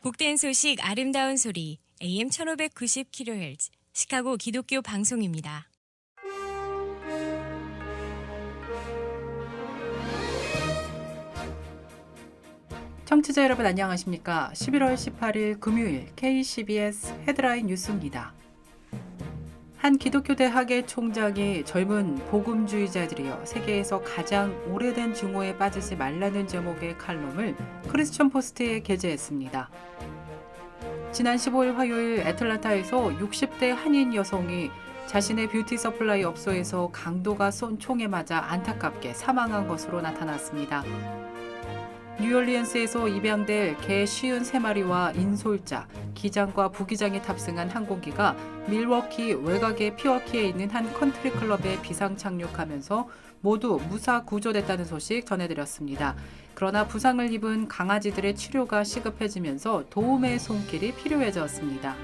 복된 소식 아름다운 소리 AM 1590kHz 시카고 기독교 방송입니다. 청취자 여러분 안녕하십니까? 11월 18일 금요일 KCBS 헤드라인 뉴스입니다. 한 기독교 대학의 총장이 젊은 복음주의자들이여 세계에서 가장 오래된 증오에 빠지지 말라는 제목의 칼럼을 크리스천 포스트에 게재했습니다. 지난 15일 화요일 애틀란타에서 60대 한인 여성이 자신의 뷰티 서플라이 업소에서 강도가 쏜 총에 맞아 안타깝게 사망한 것으로 나타났습니다. 뉴올리언스에서 입양될 개 53마리와 인솔자, 기장과 부기장이 탑승한 항공기가 밀워키 외곽의 피워키에 있는 한 컨트리 클럽에 비상 착륙하면서 모두 무사 구조됐다는 소식 전해드렸습니다. 그러나 부상을 입은 강아지들의 치료가 시급해지면서 도움의 손길이 필요해졌습니다.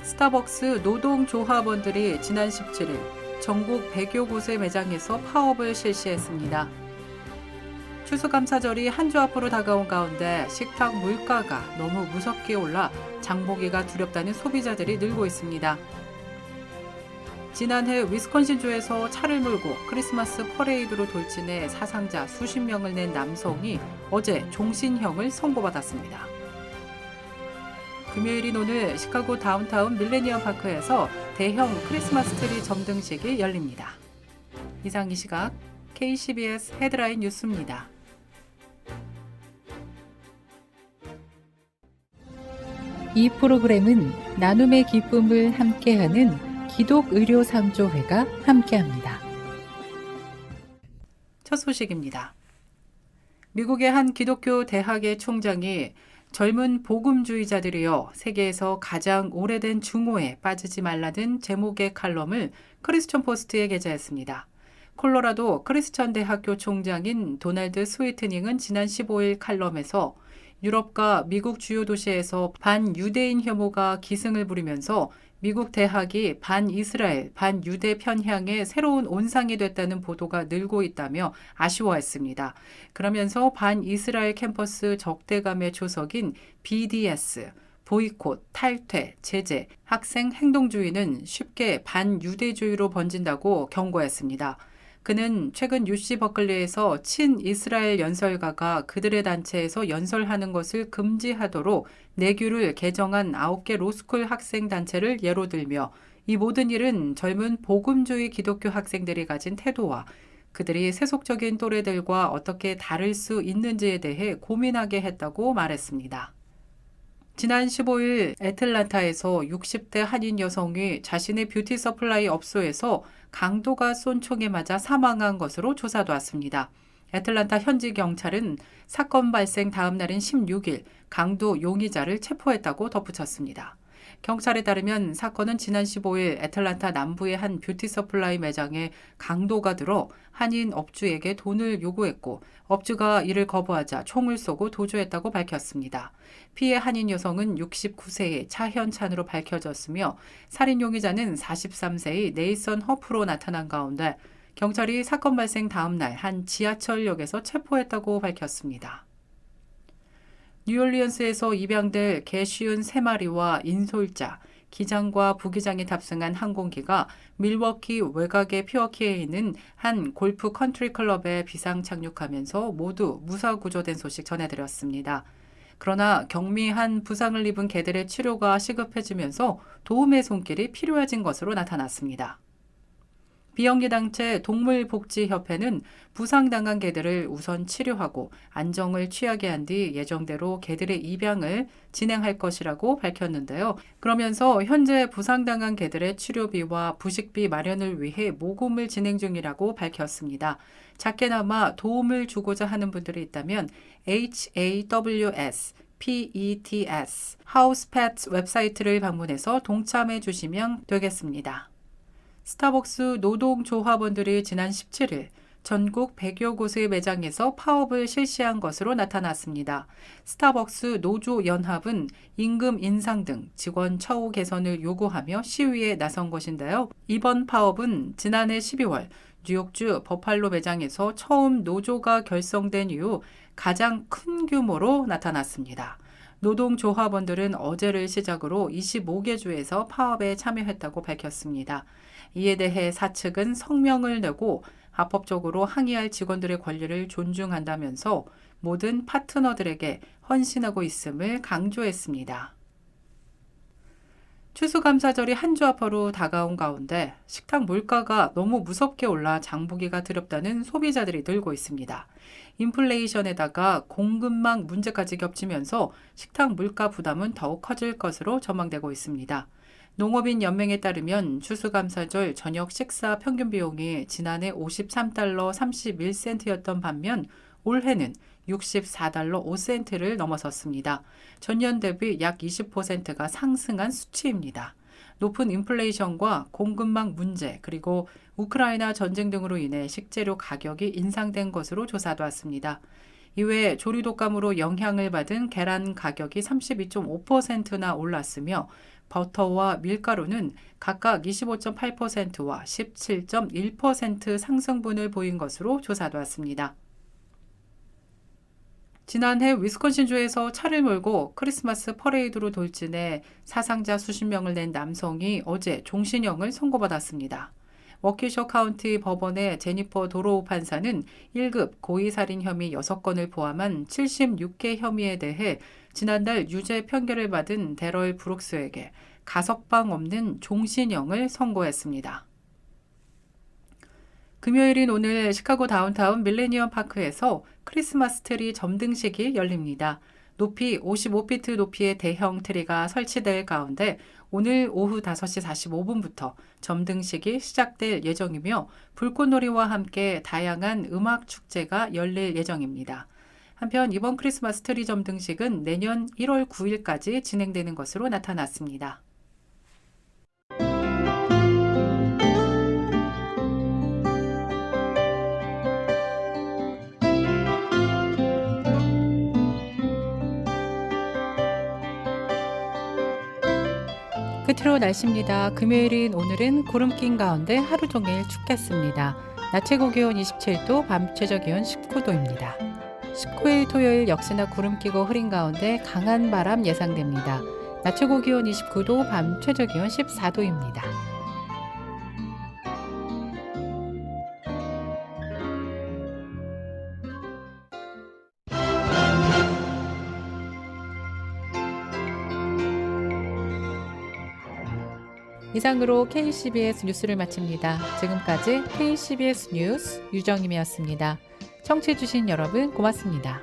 스타벅스 노동조합원들이 지난 17일 전국 100여 곳의 매장에서 파업을 실시했습니다. 추수감사절이 한 주 앞으로 다가온 가운데 식탁 물가가 너무 무섭게 올라 장보기가 두렵다는 소비자들이 늘고 있습니다. 지난해 위스콘신주에서 차를 몰고 크리스마스 퍼레이드로 돌진해 사상자 수십 명을 낸 남성이 어제 종신형을 선고받았습니다. 금요일인 오늘 시카고 다운타운 밀레니엄 파크에서 대형 크리스마스 트리 점등식이 열립니다. 이상 이 시각 KCBS 헤드라인 뉴스입니다. 이 프로그램은 나눔의 기쁨을 함께하는 기독의료상조회가 함께합니다. 첫 소식입니다. 미국의 한 기독교 대학의 총장이 젊은 복음주의자들이여 세계에서 가장 오래된 증오에 빠지지 말라는 제목의 칼럼을 크리스천 포스트에 게재했습니다. 콜로라도 크리스천 대학교 총장인 도널드 스위트닝은 지난 15일 칼럼에서 유럽과 미국 주요 도시에서 반유대인 혐오가 기승을 부리면서 미국 대학이 반이스라엘, 반유대 편향의 새로운 온상이 됐다는 보도가 늘고 있다며 아쉬워했습니다. 그러면서 반이스라엘 캠퍼스 적대감의 조석인 BDS, 보이콧, 탈퇴, 제재, 학생 행동주의는 쉽게 반유대주의로 번진다고 경고했습니다. 그는 최근 UC 버클리에서 친이스라엘 연설가가 그들의 단체에서 연설하는 것을 금지하도록 내규를 개정한 9개 로스쿨 학생 단체를 예로 들며 이 모든 일은 젊은 복음주의 기독교 학생들이 가진 태도와 그들이 세속적인 또래들과 어떻게 다를 수 있는지에 대해 고민하게 했다고 말했습니다. 지난 15일 애틀란타에서 60대 한인 여성이 자신의 뷰티 서플라이 업소에서 강도가 쏜 총에 맞아 사망한 것으로 조사됐습니다. 애틀란타 현지 경찰은 사건 발생 다음 날인 16일 강도 용의자를 체포했다고 덧붙였습니다. 경찰에 따르면 사건은 지난 15일 애틀란타 남부의 한 뷰티 서플라이 매장에 강도가 들어 한인 업주에게 돈을 요구했고 업주가 이를 거부하자 총을 쏘고 도주했다고 밝혔습니다. 피해 한인 여성은 69세의 차현찬으로 밝혀졌으며 살인 용의자는 43세의 네이선 허프로 나타난 가운데 경찰이 사건 발생 다음 날 한 지하철역에서 체포했다고 밝혔습니다. 뉴올리언스에서 입양될 개 53마리와 인솔자, 기장과 부기장이 탑승한 항공기가 밀워키 외곽의 피워키에 있는 한 골프 컨트리 클럽에 비상 착륙하면서 모두 무사 구조된 소식 전해드렸습니다. 그러나 경미한 부상을 입은 개들의 치료가 시급해지면서 도움의 손길이 필요해진 것으로 나타났습니다. 비영리단체 동물복지협회는 부상당한 개들을 우선 치료하고 안정을 취하게 한 뒤 예정대로 개들의 입양을 진행할 것이라고 밝혔는데요. 그러면서 현재 부상당한 개들의 치료비와 부식비 마련을 위해 모금을 진행 중이라고 밝혔습니다. 작게나마 도움을 주고자 하는 분들이 있다면 HAWS, PETS, 하우스팻 웹사이트를 방문해서 동참해 주시면 되겠습니다. 스타벅스 노동조합원들이 지난 17일 전국 100여 곳의 매장에서 파업을 실시한 것으로 나타났습니다. 스타벅스 노조연합은 임금 인상 등 직원 처우 개선을 요구하며 시위에 나선 것인데요. 이번 파업은 지난해 12월 뉴욕주 버팔로 매장에서 처음 노조가 결성된 이후 가장 큰 규모로 나타났습니다. 노동조합원들은 어제를 시작으로 25개 주에서 파업에 참여했다고 밝혔습니다. 이에 대해 사측은 성명을 내고 합법적으로 항의할 직원들의 권리를 존중한다면서 모든 파트너들에게 헌신하고 있음을 강조했습니다. 추수감사절이 한 주 앞으로 다가온 가운데 식탁 물가가 너무 무섭게 올라 장보기가 두렵다는 소비자들이 늘고 있습니다. 인플레이션에다가 공급망 문제까지 겹치면서 식탁 물가 부담은 더욱 커질 것으로 전망되고 있습니다. 농업인 연맹에 따르면 추수감사절 저녁 식사 평균 비용이 지난해 53달러 31센트였던 반면 올해는 64달러 5센트를 넘어섰습니다. 전년 대비 약 20%가 상승한 수치입니다. 높은 인플레이션과 공급망 문제 그리고 우크라이나 전쟁 등으로 인해 식재료 가격이 인상된 것으로 조사됐습니다. 이외에 조류독감으로 영향을 받은 계란 가격이 32.5%나 올랐으며 버터와 밀가루는 각각 25.8%와 17.1% 상승분을 보인 것으로 조사됐습니다. 지난해 위스콘신주에서 차를 몰고 크리스마스 퍼레이드로 돌진해 사상자 수십 명을 낸 남성이 어제 종신형을 선고받았습니다. 워키셔 카운티 법원의 제니퍼 도로우 판사는 1급 고의살인 혐의 6건을 포함한 76개 혐의에 대해 지난달 유죄 판결을 받은 데럴 브룩스에게 가석방 없는 종신형을 선고했습니다. 금요일인 오늘 시카고 다운타운 밀레니엄 파크에서 크리스마스 트리 점등식이 열립니다. 높이 55피트 높이의 대형 트리가 설치될 가운데 오늘 오후 5시 45분부터 점등식이 시작될 예정이며 불꽃놀이와 함께 다양한 음악 축제가 열릴 예정입니다. 한편 이번 크리스마스 트리 점등식은 내년 1월 9일까지 진행되는 것으로 나타났습니다. 끝으로 날씨입니다. 금요일인 오늘은 구름 낀 가운데 하루 종일 춥겠습니다. 낮 최고 기온 27도, 밤 최저 기온 19도입니다. 19일 토요일 역시나 구름 끼고 흐린 가운데 강한 바람 예상됩니다. 낮 최고 기온 29도, 밤 최저 기온 14도입니다. 이상으로 KCBS 뉴스를 마칩니다. 지금까지 KCBS 뉴스 유정임이었습니다. 청취해주신 여러분 고맙습니다.